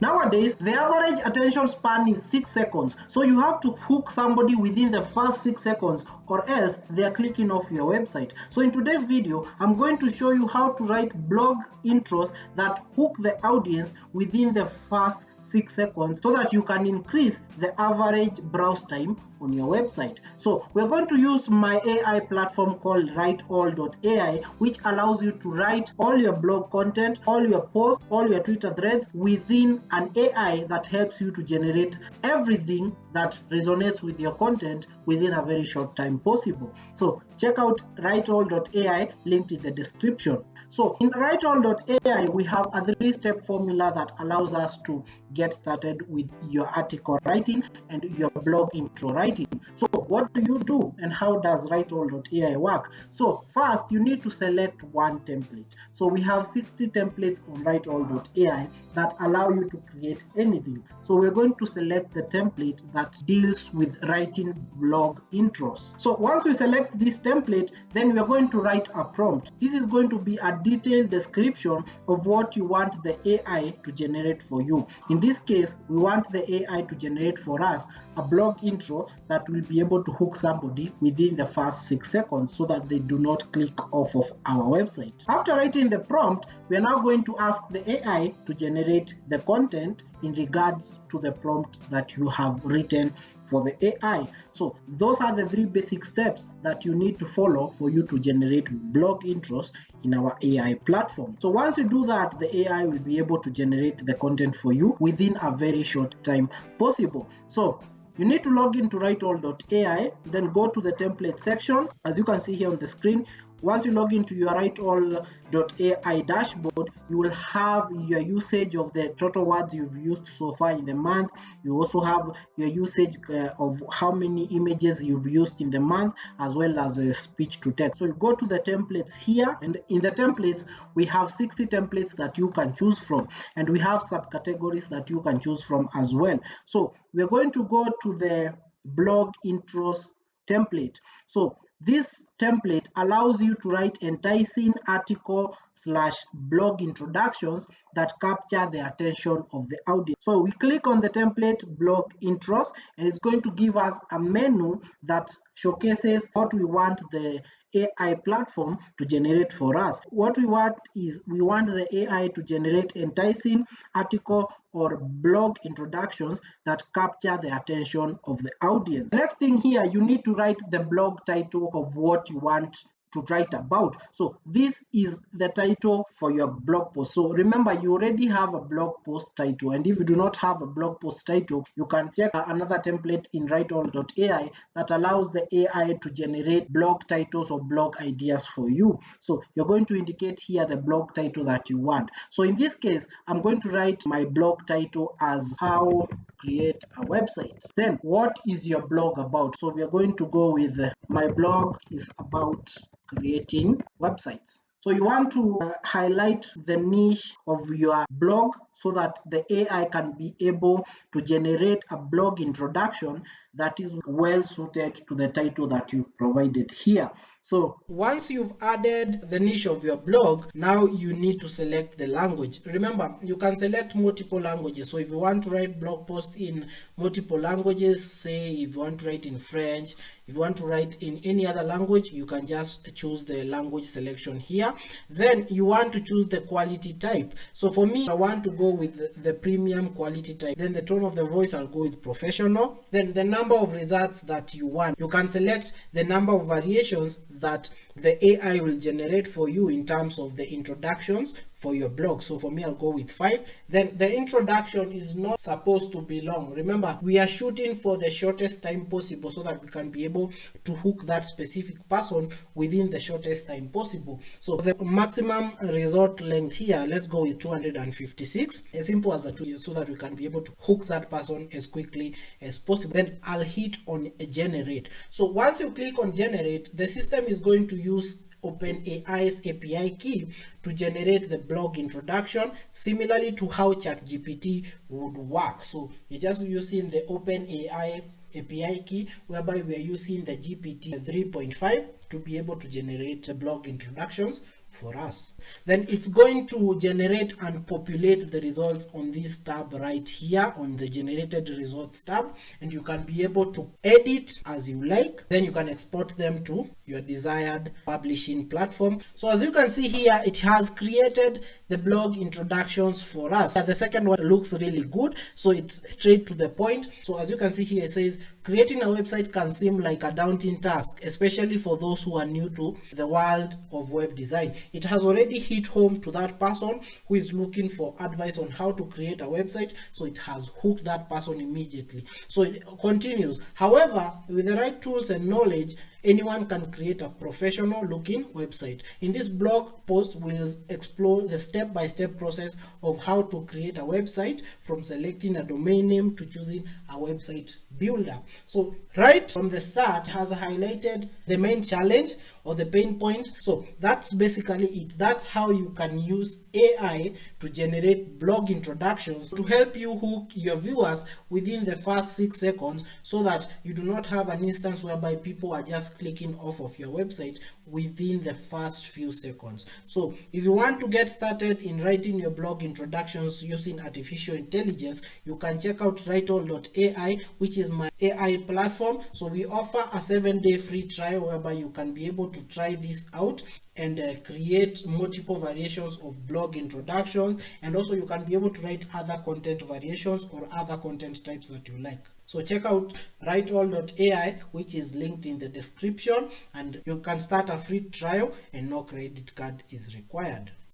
Nowadays, the average attention span is 6 seconds. So you have to hook somebody within the first 6 seconds or else they are clicking off your website. So in today's video, I'm going to show you how to write blog intros that hook the audience within the first 6 seconds so that you can increase the average browse time on your website. So we're going to use my AI platform called writeall.ai, which allows you to write all your blog content, all your posts, all your Twitter threads within an AI that helps you to generate everything that resonates with your content within a very short time possible. So check out writeall.ai, linked in the description. So in writeall.ai, we have a 3-step formula that allows us to get started with your article writing and your blog intro writing. So what do you do and how does writeall.ai work? So first, you need to select one template. So we have 60 templates on writeall.ai that allow you to create anything. So we're going to select the template that deals with writing blog intros. So once we select this template, then we are going to write a prompt. This is going to be a detailed description of what you want the AI to generate for you. In this case, we want the AI to generate for us a blog intro that will be able to hook somebody within the first 6 seconds so that they do not click off of our website. After writing the prompt, we are now going to ask the AI to generate the content in regards to the prompt that you have written for the AI. So those are the 3 basic steps that you need to follow for you to generate blog intros in our AI platform. So once you do that, the AI will be able to generate the content for you within a very short time possible. So you need to log into writeall.ai, then go to the template section. As you can see here on the screen, once you log into your writeall.ai dashboard, you will have your usage of the total words you've used so far in the month. You also have your usage of how many images you've used in the month, as well as speech to text. So you go to the templates here, and in the templates, we have 60 templates that you can choose from, and we have subcategories that you can choose from as well. So we're going to go to the blog intros template. So this template allows you to write enticing article/blog introductions that capture the attention of the audience. So we click on the template blog intros, and it's going to give us a menu that showcases what we want the AI platform to generate for us. What we want is we want the AI to generate enticing article or blog introductions that capture the attention of the audience. The next thing here, you need to write the blog title of what you want to write about. So this is the title for your blog post. So remember, you already have a blog post title, and if you do not have a blog post title, you can check another template in writeall.ai that allows the AI to generate blog titles or blog ideas for you. So you're going to indicate here the blog title that you want. So in this case, I'm going to write my blog title as how create a website. Then what is your blog about? So we are going to go with my blog is about creating websites. So you want to highlight the niche of your blog so that the AI can be able to generate a blog introduction that is well suited to the title that you've provided here. So once you've added the niche of your blog, now you need to select the language. Remember, you can select multiple languages. So if you want to write blog posts in multiple languages, say if you want to write in French, if you want to write in any other language, you can just choose the language selection here. Then you want to choose the quality type. So for me, I want to go with the premium quality type. Then the tone of the voice, I'll go with professional. Then the number of results that you want. You can select the number of variations that the AI will generate for you in terms of the introductions for your blog. So for me, I'll go with 5. Then the introduction is not supposed to be long. Remember, we are shooting for the shortest time possible so that we can be able to hook that specific person within the shortest time possible. So the maximum result length here, let's go with 256, as simple as a 2, so that we can be able to hook that person as quickly as possible. Then I'll hit on generate. So once you click on generate, the system is going to use OpenAI's API key to generate the blog introduction, similarly to how ChatGPT would work. So you're just using the OpenAI API key, whereby we are using the GPT 3.5 to be able to generate blog introductions for us. Then it's going to generate and populate the results on this tab right here on the generated results tab, and you can be able to edit as you like. Then you can export them to your desired publishing platform. So as you can see here, it has created the blog introductions for us. The second one looks really good, so it's straight to the point. So as you can see here, it says creating a website can seem like a daunting task, especially for those who are new to the world of web design. It has already hit home to that person who is looking for advice on how to create a website, so it has hooked that person immediately. So it continues. However, with the right tools and knowledge, anyone can create a professional looking website. In this blog post, we'll explore the step-by-step process of how to create a website, from selecting a domain name to choosing a website builder. So right from the start, has highlighted the main challenge or the pain points. So that's basically it. That's how you can use AI to generate blog introductions to help you hook your viewers within the first 6 seconds, so that you do not have an instance whereby people are just clicking off of your website within the first few seconds. So if you want to get started in writing your blog introductions using artificial intelligence, you can check out Writall.ai, which is my AI platform. So we offer a 7-day free trial whereby you can be able to try this out and create multiple variations of blog introductions, and also you can be able to write other content variations or other content types that you like. So check out Writall.ai, which is linked in the description, and you can start a free trial and no credit card is required.